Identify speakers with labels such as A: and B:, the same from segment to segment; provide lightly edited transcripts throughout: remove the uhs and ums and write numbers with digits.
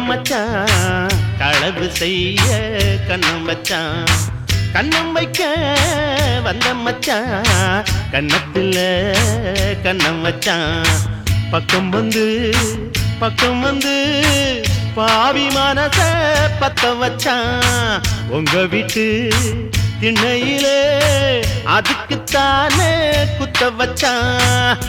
A: மச்சான் களவு செய்ய கண்ணம் வச்சான் கண்ணம் வைக்க வந்த மச்சான் கண்ணத்துல கண்ணம் வச்சான் பக்கம் வந்து பாவி மனச பத்த வச்சான் உங்க வீட்டு திண்ணையிலே அதுக்குத்தானே குத்த வச்சான்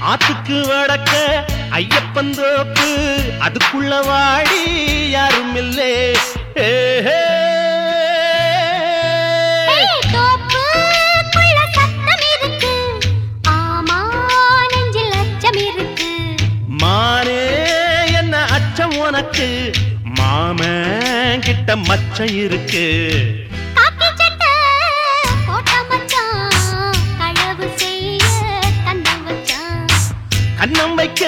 A: ஆத்துக்கு வடக்க ஐயப்பன் தோப்பு அதுக்குள்ள வாடி யாரும் இல்லே மானே என்ன அச்சம் உனக்கு மாமன் கிட்ட மச்சம் இருக்கு கண்ணம் வைக்க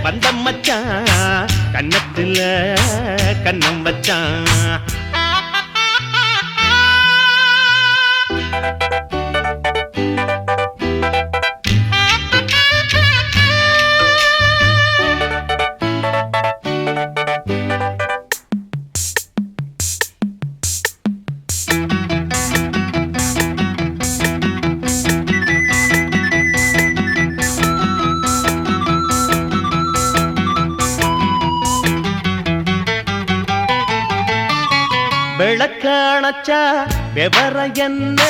A: வந்த மச்சான் கண்ணத்துல கண்ணம் வச்சான் விளக்கணச்சா விவர என்ன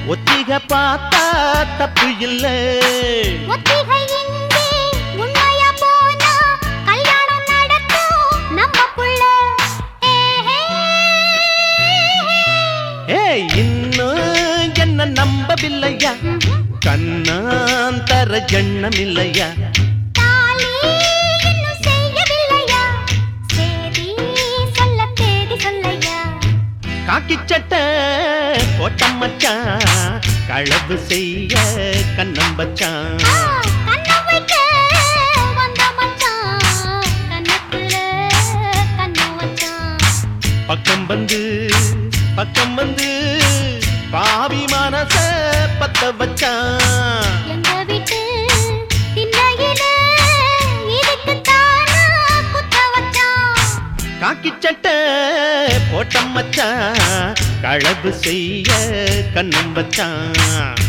A: ஒத்திக பார்த்தா தப்பு இல்லை இன்னும் என்ன நம்பவில்லையா கண்ணாந்தர எண்ணம் இல்லையா காக்கி சட்டை போட்ட மச்சான் களவு செய்ய கண்ணம் வச்சான் பக்கம் வந்து பாவி மனச பத்த வச்சான் காக்கி சட்டை போட்ட மச்சான் களவு செய்ய கண்ணம் வச்சான்